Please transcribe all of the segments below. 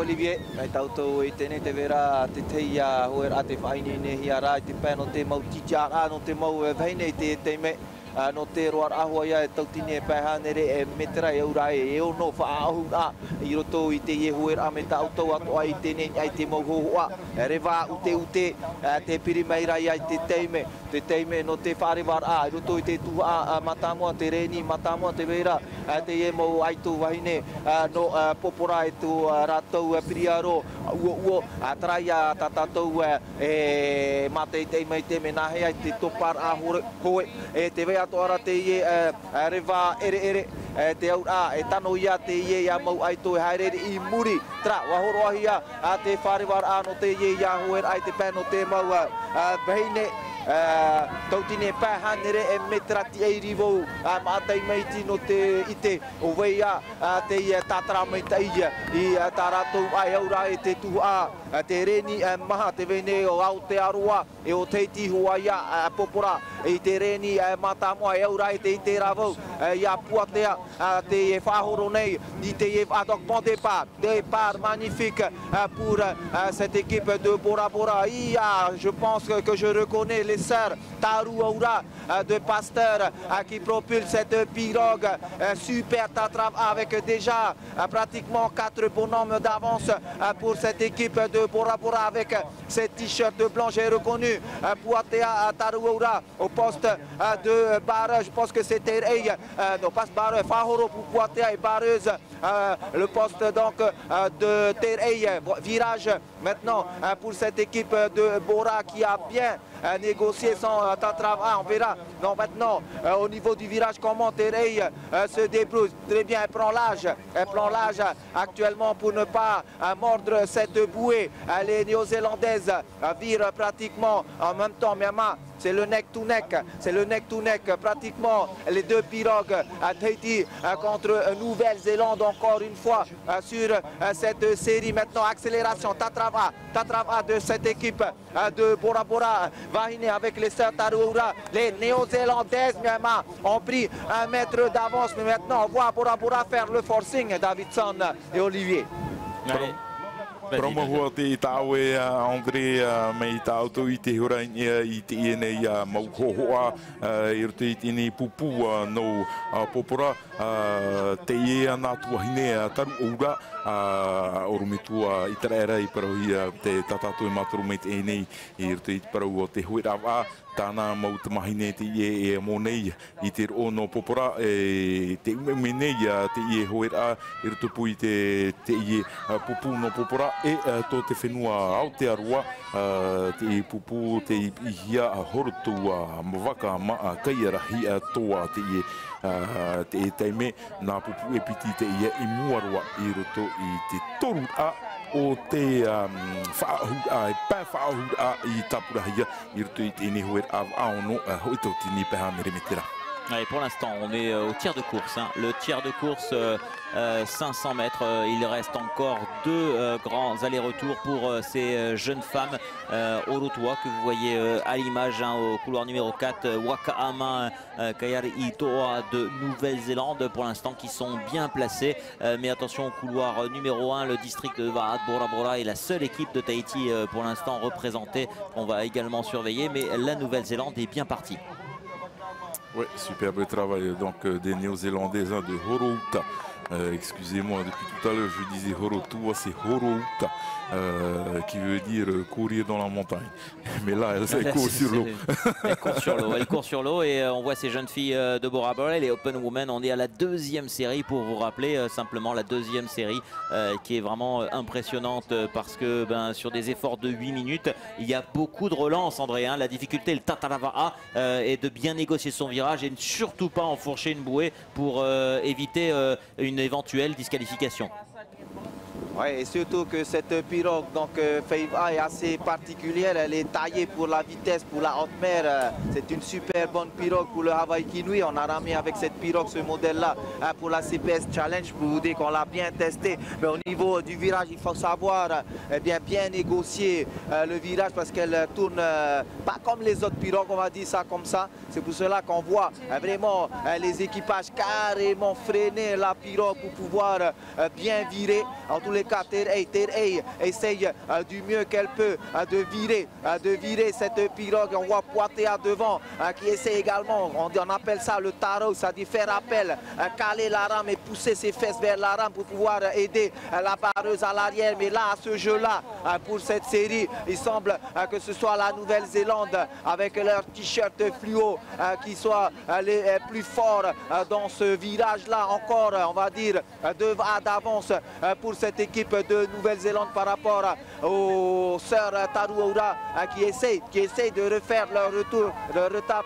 Olivier. Tautou I tēnei te vera te teia hoer a te whaini nehi a rai te pēno te mau titiara no te mau veine te teime. No te roar ahua ia e tautine e pēha nere e metera e urai e o no whaahu a I roto I te iehuer a me ta autou atoa I tēnei ai te mau hoa e rewa ute te pirimeira I te teime no te wharewar a I roto I te tuha matamua te reni matamua te veira te e mau aitu wahine no popora e tu ratou piriaro uo tarai a tatatou e matei teime te menahe ai te topar a hoe e te vea toara te ie rewa ere te au a e tano ia te ie ia mau aito e haerere I muri tra wahoro ahia te wharewar a no te ie ia hoer ai te pēno te mau behine tautine pēha nere e metrati e rivo maatai maiti no te ite o weia te ia tatara maitai I taratou ai aura e te tuha te reni maha te vene o au te aroa e o teiti hoa ia popora I te reni matamua e aura e te ite ravau ia puatea te e whahoro nei I te e donc bon départ magnifique pour cette équipe de Bora Bora je pense que je reconnais les sœurs Taru Aura de Pasteur qui propulse cette pirogue super tatrave avec déjà pratiquement 4 bonhommes d'avance pour cette équipe de Bora Bora avec cette t-shirt blanc j'ai reconnu Puatea Taru Aura au poste de barre je pense que c'était non pas barre Fahoro pour Puatea et barreuse le poste donc de Terei virage maintenant pour cette équipe de Bora qui a bien négocié son tatrava, on verra. Donc maintenant, au niveau du virage, comment Terei se débrouille. Très bien, elle prend l'âge actuellement pour ne pas mordre cette bouée. Les Néo-Zélandaises virent pratiquement en même temps. Myanmar, c'est le neck to neck, pratiquement les deux pirogues à Tahiti contre Nouvelle-Zélande encore une fois sur cette série. Maintenant, accélération, Tatrava de cette équipe de Bora Bora, Vahine avec les sœurs Taruura. Les Néo-Zélandaises Myanmar ont pris 1 mètre d'avance, mais maintenant on voit Bora Bora faire le forcing, Davidson et Olivier. Allez. Promahua te tau e André mei tautou I te horaini I te ienei mau hohoa I roto I tēnei pupu no popora te ia nā tuahine taru oura orometua I taraera I parahi te tatatou e mataru mei te enei I roto I parau o te hoerawa tāna mau te mahine te ie e monei I te ro no popora te umenei te ie hoera I roto pui te ie pupu no popora e tō te whenua Aotearoa te I pupu te ihia horotua mawaka maa kaiarahi toa te ie te teime nā pupu e piti te ie I muaroa I roto I te toru o te whaahura e pā whaahura I tapurahia I roto I te ine hoer av aono hoi tau tini peha mere metera. Et pour l'instant, on est au tir de course. Le tir de course, 500 mètres. Il reste encore 2 grands allers-retours pour ces jeunes femmes Orotoa que vous voyez à l'image au couloir numéro 4. Wakaama Kayari Itoa de Nouvelle-Zélande pour l'instant qui sont bien placés. Mais attention au couloir numéro 1, le district de Vaad Bora Bora est la seule équipe de Tahiti pour l'instant représentée. On va également surveiller, mais la Nouvelle-Zélande est bien partie. Oui, superbe travail donc des Néo-Zélandaises de Horouta. Excusez-moi, depuis tout à l'heure je disais Horotua, c'est Horouta, qui veut dire courir dans la montagne. Mais là, elle court sur l'eau. Elle court sur l'eau et on voit ces jeunes filles de Bora Bora, les Open Women. On est à la 2e série pour vous rappeler simplement la 2e série qui est vraiment impressionnante parce que sur des efforts de 8 minutes, il y a beaucoup de relance, André. La difficulté, le Tatarava est de bien négocier son virage et ne surtout pas enfourcher une bouée pour éviter une éventuelle disqualification. Oui, et surtout que cette pirogue, donc Fave A est assez particulière, elle est taillée pour la vitesse, pour la haute mer. C'est une super bonne pirogue pour le Hawaii Kinui. On a ramé avec cette pirogue ce modèle-là pour la CPS Challenge, pour vous dire qu'on l'a bien testé. Mais au niveau du virage, il faut savoir bien négocier le virage parce qu'elle tourne pas comme les autres pirogues, on va dire ça comme ça. C'est pour cela qu'on voit vraiment les équipages carrément freiner la pirogue pour pouvoir bien virer. En tous les les cas. Terei essaye du mieux qu'elle peut de virer cette pirogue. On voit Poitea devant qui essaie également, on appelle ça le tarot, ça dit faire appel, caler la rame et pousser ses fesses vers la rame pour pouvoir aider la barreuse à l'arrière. Mais là, à ce jeu-là, pour cette série, il semble que ce soit la Nouvelle-Zélande avec leur t-shirt fluo qui soit les plus forts dans ce virage-là. Encore, on va dire, d'avance pour cette équipe de Nouvelle-Zélande par rapport aux sœurs Tarouaoura qui essayent de refaire leur retard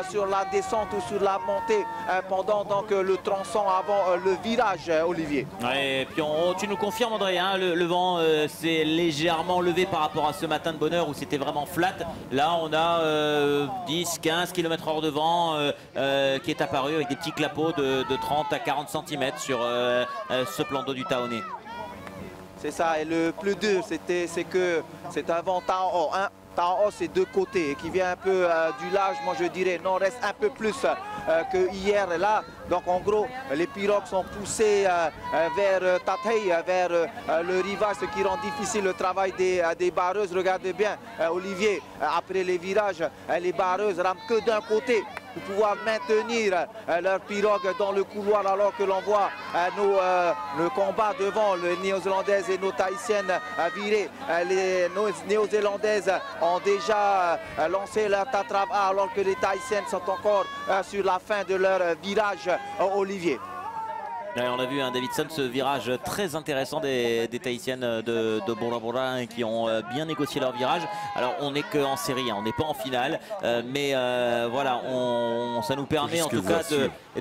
sur la descente ou sur la montée pendant donc le tronçon avant le virage, Olivier. Ouais, et puis tu nous confirmes, André, hein, le vent s'est légèrement levé par rapport à ce matin de bonne heure où c'était vraiment flat. Là on a 10-15 km/h de vent qui est apparu avec des petits clapots de 30 à 40 cm sur ce plan d'eau du Taoné. C'est ça, et le plus dur, c'est que c'est un vent Tao, hein. Tao, c'est de côté, qui vient un peu du large, moi je dirais nord-est, un peu plus que hier là. Donc en gros, les pirogues sont poussées vers Tatei, vers le rivage, ce qui rend difficile le travail des barreuses. Regardez bien, Olivier, après les virages, les barreuses rament que d'un côté pour pouvoir maintenir leur pirogue dans le couloir, alors que l'on voit le combat devant les Néo-Zélandaises et nos Tahitiennes virer. Les Néo-Zélandaises ont déjà lancé leur tatrava alors que les Tahitiennes sont encore sur la fin de leur virage, Olivier. On a vu, hein, Davidson, ce virage très intéressant des Tahitiennes de Bora Bora qui ont bien négocié leur virage. Alors on n'est qu'en série, hein, on n'est pas en finale, mais voilà, ça nous permet en tout cas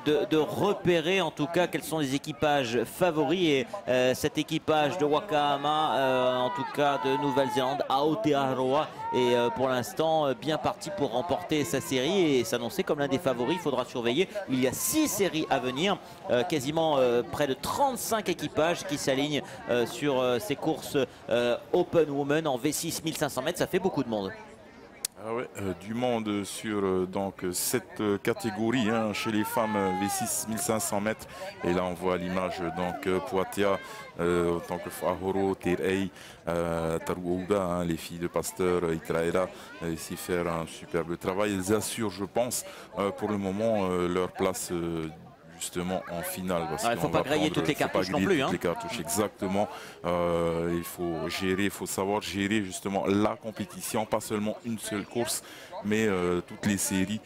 de repérer en tout cas quels sont les équipages favoris. Et cet équipage de Wakahama, en tout cas de Nouvelle-Zélande, Aotearoa, est pour l'instant bien parti pour remporter sa série et s'annoncer comme l'un des favoris. Il faudra surveiller. Il y a 6 séries à venir, quasiment près de 35 équipages qui s'alignent sur ces courses Open Women en V6 1500 mètres. Ça fait beaucoup de monde. Ah ouais, du monde sur donc cette catégorie, hein, chez les femmes V6 1500 mètres. Et là on voit l'image donc Poitea en tant que Fahoro, Terei, Tarouaoura, hein, les filles de Pasteur, Itraera, ici faire un superbe travail. Elles assurent, je pense, pour le moment leur place justement en finale. Il ne faut pas griller toutes les cartouches non plus. Hein. Les cartouches, exactement. Il faut gérer, il faut savoir gérer justement la compétition, pas seulement une seule course, mais toutes les séries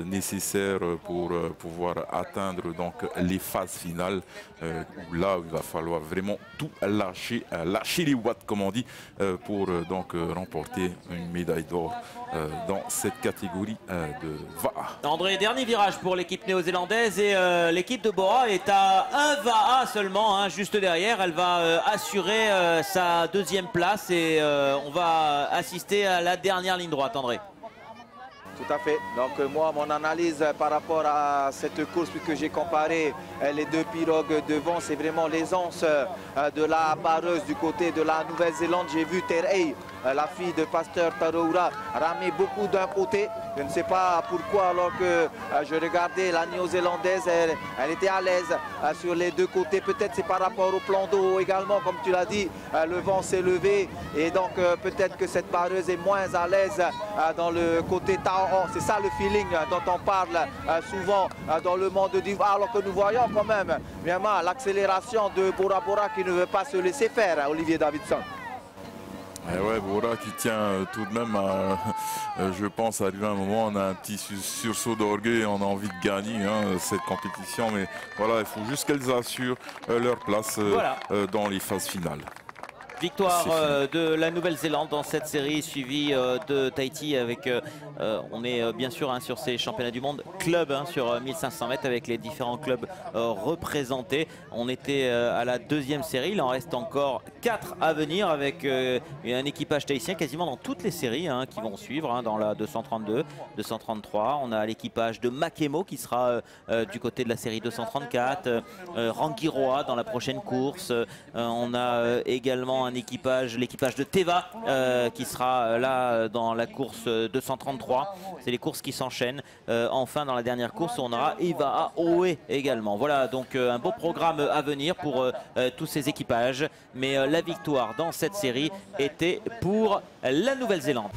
nécessaires pour pouvoir atteindre donc les phases finales, où là il va falloir vraiment tout lâcher, lâcher les watts comme on dit, pour donc remporter une médaille d'or dans cette catégorie de VAA. André, dernier virage pour l'équipe néo-zélandaise et l'équipe de Bora est à un VAA seulement, hein, juste derrière. Elle va assurer sa deuxième place et on va assister à la dernière ligne droite, André. Tout à fait. Donc moi, mon analyse par rapport à cette course, puisque j'ai comparé les deux pirogues devant, c'est vraiment l'aisance de la barreuse du côté de la Nouvelle-Zélande. J'ai vu Terei, la fille de Pasteur Tarouaoura, ramer beaucoup d'un côté. Je ne sais pas pourquoi, alors que je regardais la Néo-Zélandaise, elle était à l'aise sur les deux côtés. Peut-être c'est par rapport au plan d'eau également, comme tu l'as dit, le vent s'est levé et donc peut-être que cette barreuse est moins à l'aise dans le côté Tao. C'est ça le feeling dont on parle souvent dans le monde du VAA, alors que nous voyons quand même l'accélération de Bora Bora qui ne veut pas se laisser faire, Olivier Davidson. Et ouais, Bora qui tient tout de même à, je pense, arriver à un moment, on a un petit sursaut d'orgueil, on a envie de gagner cette compétition, mais voilà, il faut juste qu'elles assurent leur place dans les phases finales. Victoire de la Nouvelle-Zélande dans cette série, suivie de Tahiti avec, on est bien sûr sur ces championnats du monde club sur 1500 mètres avec les différents clubs représentés. On était à la deuxième série, il en reste encore 4 à venir avec un équipage tahitien quasiment dans toutes les séries qui vont suivre, dans la 232, 233. On a l'équipage de Makemo qui sera du côté de la série 234, Rangiroa dans la prochaine course. On a également un un équipage, l'équipage de Teva, qui sera là dans la course 233. C'est les courses qui s'enchaînent. Enfin, dans la dernière course, on aura Eva Oe également. Voilà, donc un beau programme à venir pour tous ces équipages. Mais la victoire dans cette série était pour la Nouvelle-Zélande.